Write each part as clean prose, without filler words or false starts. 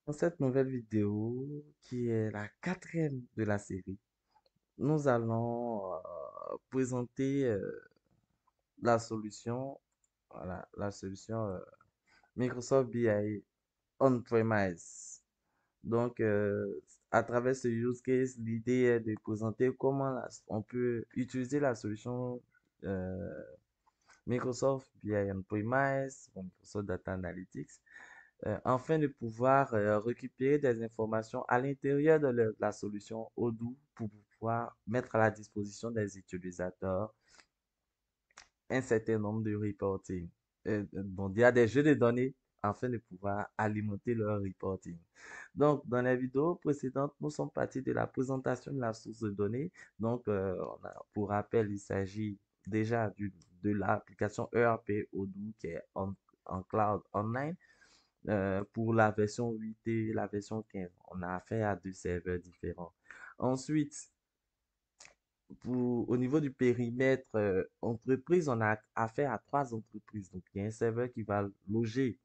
Dans cette nouvelle vidéo, qui est la quatrième de la série, nous allons présenter la solution, voilà, la solution Microsoft BI On-Premise. Donc, à travers ce use case, l'idée est de présenter comment on peut utiliser la solution euh, Microsoft BI On-Premise, Microsoft Data Analytics, afin de pouvoir récupérer des informations à l'intérieur de la solution Odoo pour pouvoir mettre à la disposition des utilisateurs un certain nombre de reporting. Donc, il y a des jeux de données afin de pouvoir alimenter leur reporting. Donc, dans la vidéo précédente, nous sommes partis de la présentation de la source de données. Donc, pour rappel, il s'agit déjà de l'application ERP Odoo qui est en cloud online pour la version 8 et la version 15. On a affaire à deux serveurs différents. Ensuite, au niveau du périmètre entreprise, on a affaire à trois entreprises. Donc, il y a un serveur qui va loger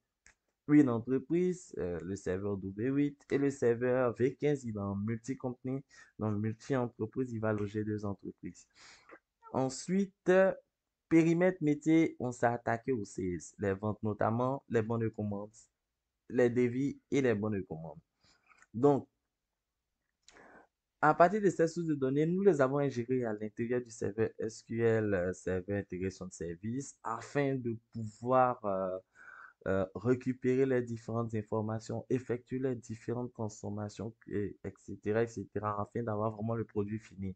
une entreprise, le serveur W8 et le serveur V15, il est en multi-company, donc multi-entreprise, il va loger deux entreprises. Ensuite, périmètre métier, on s'est attaqué aux sales, les ventes notamment, les bons de commande, les devis et les bons de commande. Donc, à partir de ces sources de données, nous les avons ingérées à l'intérieur du serveur SQL, serveur intégration de service, afin de pouvoir récupérer les différentes informations, effectuer les différentes transformations, etc., etc., afin d'avoir vraiment le produit fini.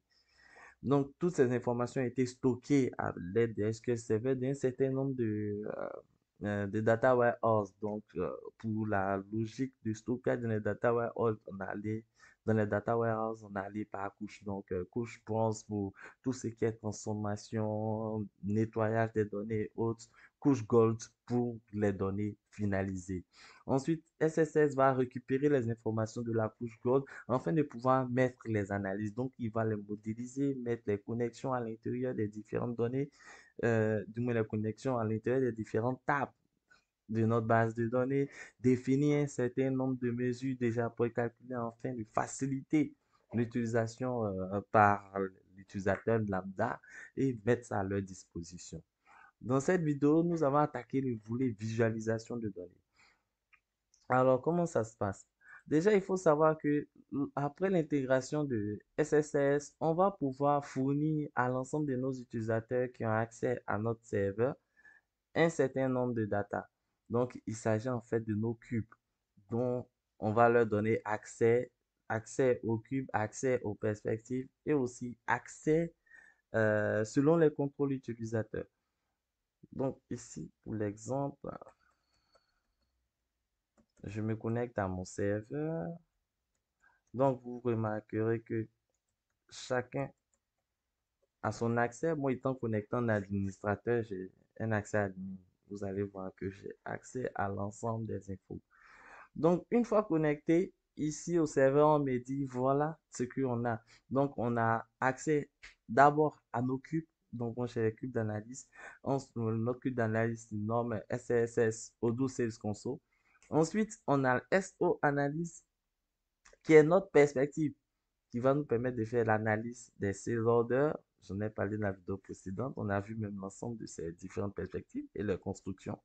Donc, toutes ces informations ont été stockées à l'aide de SQL Server d'un certain nombre de data warehouse. Donc, pour la logique de stockage dans les data warehouse, on allait dans les data warehouse, on allait par couche. Donc, couche bronze pour tout ce qui est transformation, nettoyage des données et autres. Couche gold pour les données finalisées. Ensuite, SSS va récupérer les informations de la couche gold afin de pouvoir mettre les analyses. Donc, il va les modéliser, mettre les connexions à l'intérieur des différentes données, du moins les connexions à l'intérieur des différentes tables de notre base de données, définir un certain nombre de mesures déjà précalculées afin de faciliter l'utilisation par l'utilisateur lambda et mettre ça à leur disposition. Dans cette vidéo, nous avons attaqué le volet visualisation de données. Alors, comment ça se passe? Déjà, il faut savoir que après l'intégration de SSS, on va pouvoir fournir à l'ensemble de nos utilisateurs qui ont accès à notre serveur un certain nombre de data. Donc, il s'agit en fait de nos cubes dont on va leur donner accès aux cubes, accès aux perspectives et aussi accès selon les contrôles utilisateurs. Donc, ici, pour l'exemple, je me connecte à mon serveur. Donc, vous remarquerez que chacun a son accès. Moi, étant connecté en administrateur, j'ai un accès admin. Vous allez voir que j'ai accès à l'ensemble des infos. Donc, une fois connecté, ici au serveur, on me dit voilà ce qu'on a. Donc, on a accès d'abord à nos cubes. Donc, moi, j'ai les cubes d'analyse. Notre cube d'analyse norme SSS Odoo Sales Console. Ensuite, on a SO Analyse qui est notre perspective qui va nous permettre de faire l'analyse des sales orders. J'en ai parlé dans la vidéo précédente. On a vu même l'ensemble de ces différentes perspectives et leur construction.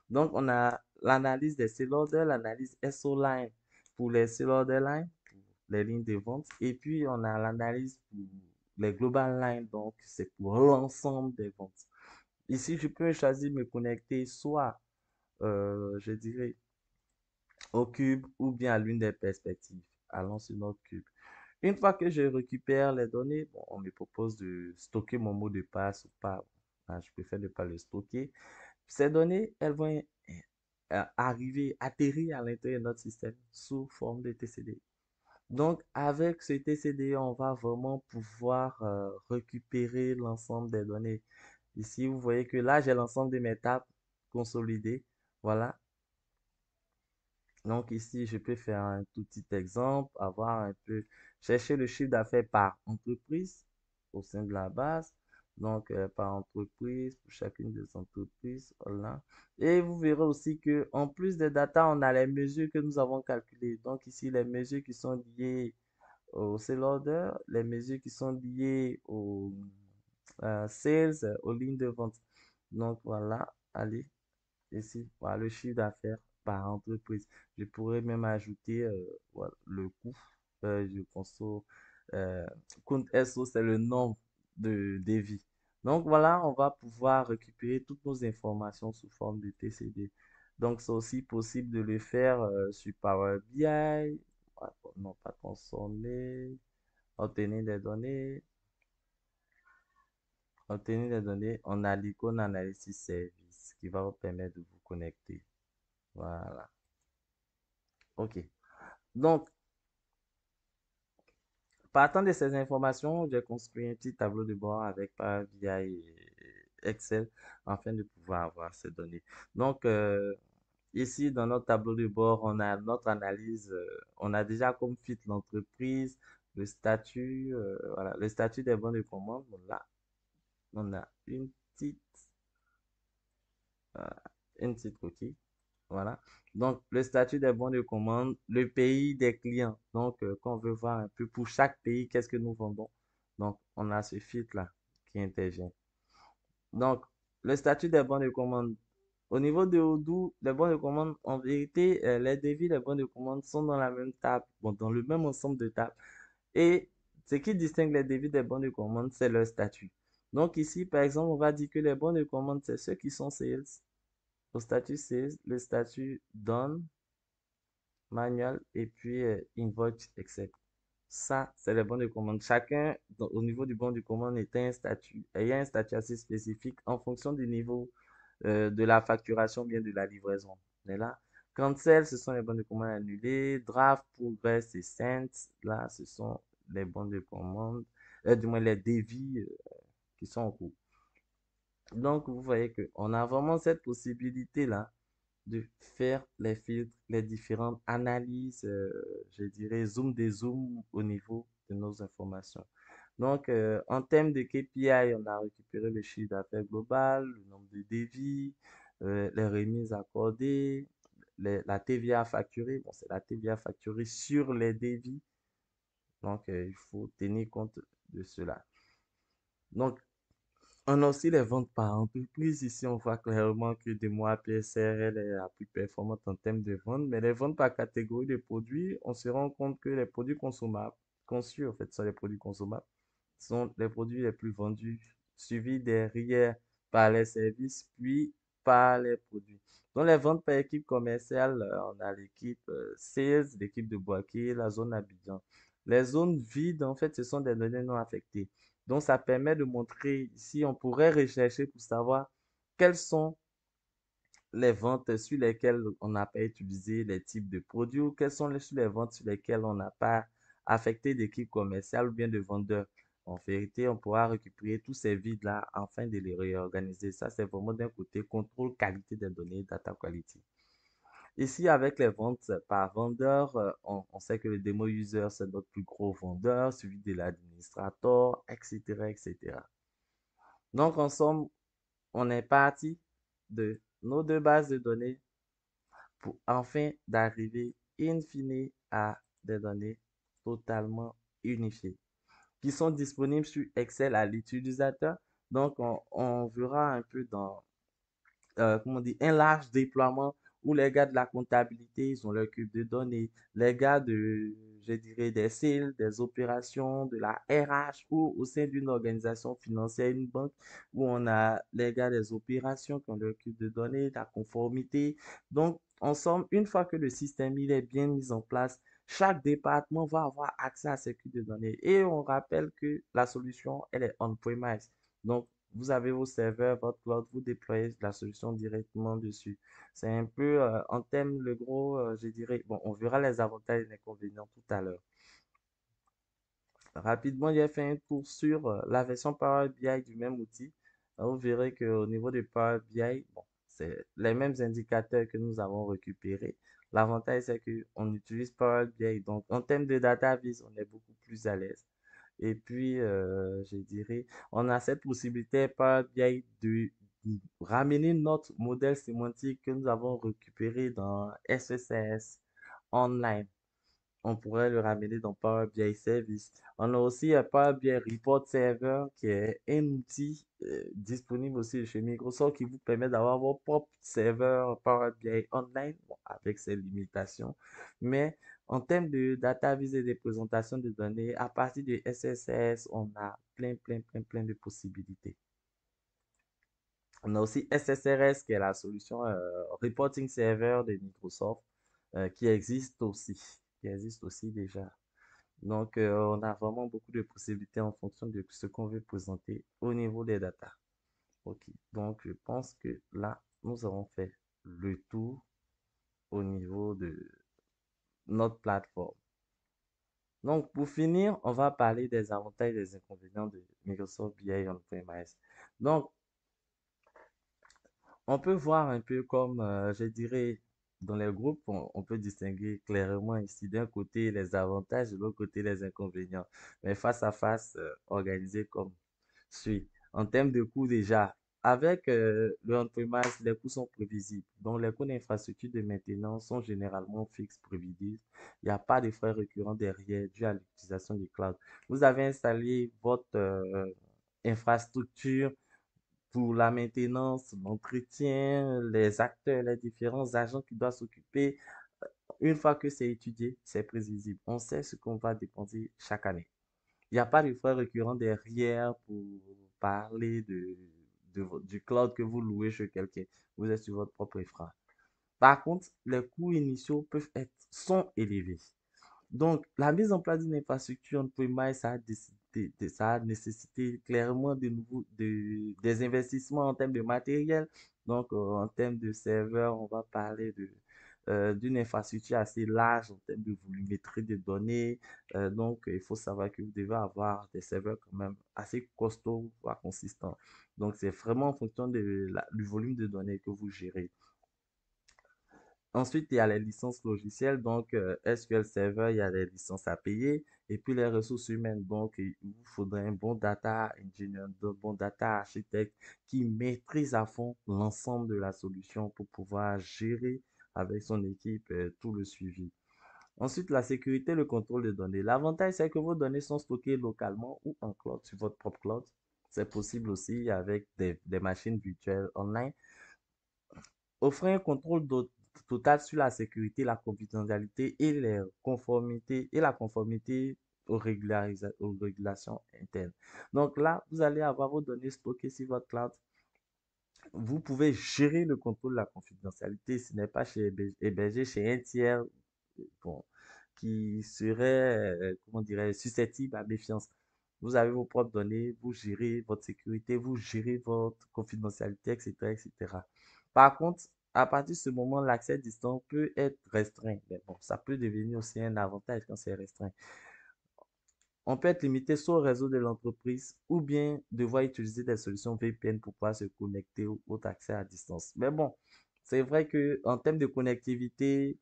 Donc, on a l'analyse des sales orders, l'analyse SO line pour les sales order line, pour les lignes de vente. Et puis, on a l'analyse pour les global line. Donc, c'est pour l'ensemble des ventes. Ici, je peux choisir de me connecter soit, je dirais, au cube ou bien à l'une des perspectives. Allons sur notre cube. Une fois que je récupère les données, bon, on me propose de stocker mon mot de passe ou pas. Ah, je préfère ne pas le stocker. Ces données, elles vont arriver, atterrir à l'intérieur de notre système sous forme de TCD. Donc, avec ce TCD, on va vraiment pouvoir récupérer l'ensemble des données. Ici, vous voyez que là, j'ai l'ensemble de mes tables consolidées. Voilà. Donc ici, je peux faire un tout petit exemple, avoir un peu, chercher le chiffre d'affaires par entreprise au sein de la base. Donc, par entreprise, pour chacune des entreprises, voilà. Et vous verrez aussi que en plus des data, on a les mesures que nous avons calculées. Donc ici, les mesures qui sont liées au sale order, les mesures qui sont liées au sales, aux lignes de vente. Donc voilà, allez, ici, voilà le chiffre d'affaires par entreprise. Je pourrais même ajouter voilà, le coût. Je conso, euh, compte SO, c'est le nombre de dévies. Donc voilà, on va pouvoir récupérer toutes nos informations sous forme de TCD. Donc c'est aussi possible de le faire sur Power BI. Ah, non, pas consommer, obtenir des données. Obtenir des données, on a l'icône Analysis Service qui va vous permettre de vous connecter. Voilà. OK. Donc, partant de ces informations, j'ai construit un petit tableau de bord avec Power BI et Excel afin de pouvoir avoir ces données. Donc, ici, dans notre tableau de bord, on a notre analyse. On a déjà comme fit l'entreprise, le statut, voilà, le statut des bons de commande. Bon, là, on a petite, euh, une petite coquille. Voilà. Donc, le statut des bons de commande, le pays des clients. Donc, quand on veut voir un peu pour chaque pays, qu'est-ce que nous vendons. Donc, on a ce filtre-là qui intervient. Donc, le statut des bons de commande. Au niveau de Odoo, les bons de commande, en vérité, les devis des bons de commande sont dans la même table, bon, dans le même ensemble de tables. Et ce qui distingue les devis des bons de commande, c'est leur statut. Donc, ici, par exemple, on va dire que les bons de commande, c'est ceux qui sont sales. Au statut sales, le statut done, manual et puis invoice accept. Ça, c'est les bons de commande. Chacun, au niveau du bon de commande, est un statut. Et il y a un statut assez spécifique en fonction du niveau de la facturation, bien de la livraison. Mais là, cancel, ce sont les bons de commande annulés. Draft, progress et sent, là, ce sont les bons de commande, du moins les devis qui sont en cours. Donc, vous voyez qu'on a vraiment cette possibilité-là de faire les filtres, les différentes analyses, je dirais zoom des zooms au niveau de nos informations. Donc, en termes de KPI, on a récupéré le chiffre d'affaires global, le nombre de devis, les remises accordées, la TVA facturée. Bon, c'est la TVA facturée sur les devis. Donc, il faut tenir compte de cela. Donc, on a aussi les ventes par entreprise. Ici, on voit clairement que des mois PSRL est la plus performante en termes de ventes. Mais les ventes par catégorie de produits, on se rend compte que les produits consommables, conçus en fait, sont les produits consommables, sont les produits les plus vendus, suivis derrière par les services, puis par les produits. Dans les ventes par équipe commerciale, on a l'équipe sales, l'équipe de Boaké, la zone Abidjan. Les zones vides, en fait, ce sont des données non affectées. Donc, ça permet de montrer ici, on pourrait rechercher pour savoir quelles sont les ventes sur lesquelles on n'a pas utilisé les types de produits ou quelles sont sur les ventes sur lesquelles on n'a pas affecté d'équipe commerciale ou bien de vendeurs. En vérité, on pourra récupérer tous ces vides-là afin de les réorganiser. Ça, c'est vraiment d'un côté contrôle qualité des données, data quality. Ici, avec les ventes par vendeur, on sait que le démo user, c'est notre plus gros vendeur, suivi de l'administrateur, etc., etc. Donc, en somme, on est parti de nos deux bases de données pour enfin d'arriver in fine à des données totalement unifiées qui sont disponibles sur Excel à l'utilisateur. Donc, on verra un peu dans comment on dit, un large déploiement où les gars de la comptabilité, ils ont leur cube de données, les gars de, je dirais, des sales, des opérations, de la RH ou au sein d'une organisation financière, une banque, où on a les gars des opérations qui ont leur cube de données, la conformité. Donc, en somme, une fois que le système il est bien mis en place, chaque département va avoir accès à ces cubes de données. Et on rappelle que la solution, elle est on-premise. Donc, vous avez vos serveurs, votre cloud, vous déployez la solution directement dessus. C'est un peu, en termes, le gros, je dirais, bon, on verra les avantages et les inconvénients tout à l'heure. Rapidement, j'ai fait un tour sur la version Power BI du même outil. Vous verrez qu'au niveau de Power BI, bon, c'est les mêmes indicateurs que nous avons récupérés. L'avantage, c'est qu'on utilise Power BI. Donc, en termes de data vis, on est beaucoup plus à l'aise. Et puis, je dirais, on a cette possibilité par BI de ramener notre modèle sémantique que nous avons récupéré dans SSS online. On pourrait le ramener dans Power BI Service. On a aussi un Power BI Report Server qui est un outil disponible aussi chez Microsoft qui vous permet d'avoir vos propres serveurs Power BI online, bon, avec ses limitations. Mais en termes de data vis et de présentation de données, à partir de SSS, on a plein de possibilités. On a aussi SSRS qui est la solution Reporting Server de Microsoft qui existe aussi déjà. Donc, on a vraiment beaucoup de possibilités en fonction de ce qu'on veut présenter au niveau des data. Ok, donc je pense que là, nous avons fait le tour au niveau de notre plateforme. Donc, pour finir, on va parler des avantages et des inconvénients de Microsoft BI On-Premise. Donc, on peut voir un peu comme, je dirais, dans les groupes, on peut distinguer clairement ici d'un côté les avantages, de l'autre côté les inconvénients. Mais face à face, organisé comme suit. En termes de coûts déjà, avec le on-premise, les coûts sont prévisibles. Donc, les coûts d'infrastructure de maintenance sont généralement fixes, prévisibles. Il n'y a pas de frais récurrents derrière dû à l'utilisation du cloud. Vous avez installé votre infrastructure pour la maintenance, l'entretien, les acteurs, les différents agents qui doivent s'occuper. Une fois que c'est étudié, c'est prévisible. On sait ce qu'on va dépenser chaque année. Il n'y a pas de frais récurrents derrière pour parler du cloud que vous louez chez quelqu'un. Vous êtes sur votre propre infra. Par contre, les coûts initiaux sont élevés. Donc, la mise en place d'une infrastructure on-premise, ça a nécessité clairement des investissements en termes de matériel. Donc, en termes de serveurs, on va parler d'une infrastructure assez large en termes de volumétrie de données. Donc, il faut savoir que vous devez avoir des serveurs quand même assez costauds, voire consistants. Donc, c'est vraiment en fonction du volume de données que vous gérez. Ensuite, il y a les licences logicielles. Donc, SQL Server, il y a les licences à payer. Et puis, les ressources humaines. Donc, il vous faudrait un bon data engineer, un bon data architecte qui maîtrise à fond l'ensemble de la solution pour pouvoir gérer avec son équipe tout le suivi. Ensuite, la sécurité, le contrôle des données. L'avantage, c'est que vos données sont stockées localement ou en cloud, sur votre propre cloud. C'est possible aussi avec des machines virtuelles online. Offrir un contrôle total sur la sécurité, la confidentialité et la conformité aux régulations internes. Donc là, vous allez avoir vos données stockées sur votre cloud. Vous pouvez gérer le contrôle de la confidentialité. Ce n'est pas hébergé chez un tiers bon, qui serait, comment dirais susceptible à méfiance. Vous avez vos propres données, vous gérez votre sécurité, vous gérez votre confidentialité, etc., etc. Par contre, à partir de ce moment, l'accès à distance peut être restreint. Mais bon, ça peut devenir aussi un avantage quand c'est restreint. On peut être limité soit au réseau de l'entreprise ou bien devoir utiliser des solutions VPN pour pouvoir se connecter ou autre accès à distance. Mais bon, c'est vrai que en termes de connectivité,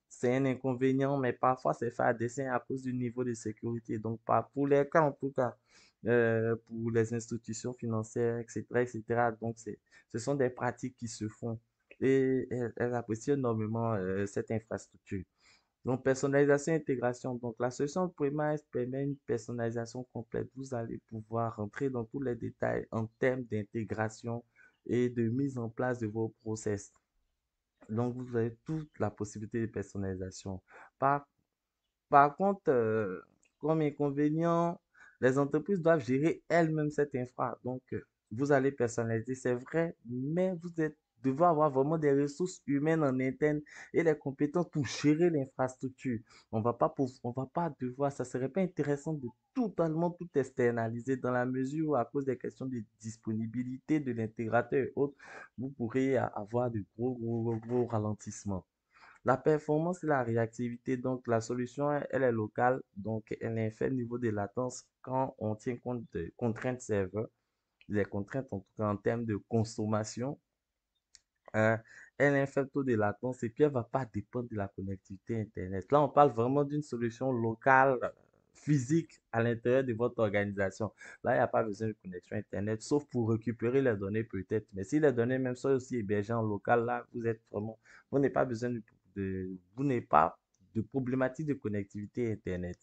c'est un inconvénient, mais parfois c'est fait à dessein à cause du niveau de sécurité. Donc, pas pour les cas en tout cas, pour les institutions financières, etc., etc. Donc, ce sont des pratiques qui se font et elles apprécient énormément cette infrastructure. Donc, personnalisation et intégration. Donc, la solution Premise permet une personnalisation complète. Vous allez pouvoir rentrer dans tous les détails en termes d'intégration et de mise en place de vos process. Donc, vous avez toute la possibilité de personnalisation. Par, par contre, comme inconvénient, les entreprises doivent gérer elles-mêmes cette infra. Donc, vous allez personnaliser, c'est vrai, mais devez avoir vraiment des ressources humaines en interne et les compétences pour gérer l'infrastructure. On va pas devoir, ça serait pas intéressant de totalement tout externaliser dans la mesure où, à cause des questions de disponibilité de l'intégrateur et autres, vous pourrez avoir de gros ralentissements. La performance et la réactivité, donc la solution, elle est locale, donc elle est un faible niveau de latence quand on tient compte des contraintes serveur, les contraintes en tout cas en termes de consommation. euh, Elle a un faible taux de latence et puis elle ne va pas dépendre de la connectivité Internet. Là, on parle vraiment d'une solution locale physique à l'intérieur de votre organisation. Là, il n'y a pas besoin de connexion Internet, sauf pour récupérer les données peut-être. Mais si les données même sont aussi hébergées en local, là, vous n'avez pas besoin vous n'avez pas de problématique de connectivité Internet.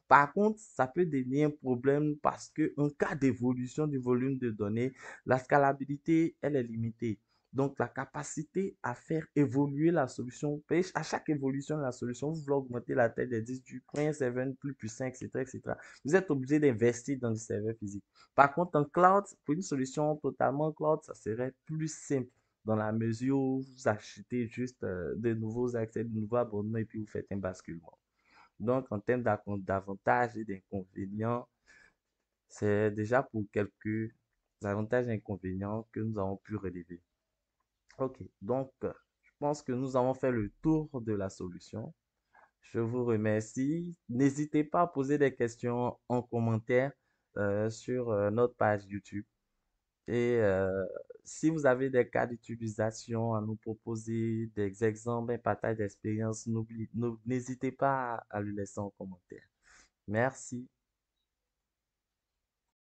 Par contre, ça peut devenir un problème parce que en cas d'évolution du volume de données, la scalabilité, elle est limitée. Donc, la capacité à faire évoluer la solution, à chaque évolution de la solution, vous voulez augmenter la taille des disques du prenez un serveur plus puissant, etc., etc. Vous êtes obligé d'investir dans du serveur physique. Par contre, en cloud, pour une solution totalement cloud, ça serait plus simple dans la mesure où vous achetez juste de nouveaux accès, de nouveaux abonnements et puis vous faites un basculement. Donc, en termes d'avantages et d'inconvénients, c'est déjà pour quelques avantages et inconvénients que nous avons pu relever. Ok, donc je pense que nous avons fait le tour de la solution. Je vous remercie. N'hésitez pas à poser des questions en commentaire sur notre page YouTube. Et si vous avez des cas d'utilisation à nous proposer, des exemples, un partage d'expérience, n'hésitez pas à le laisser en commentaire. Merci.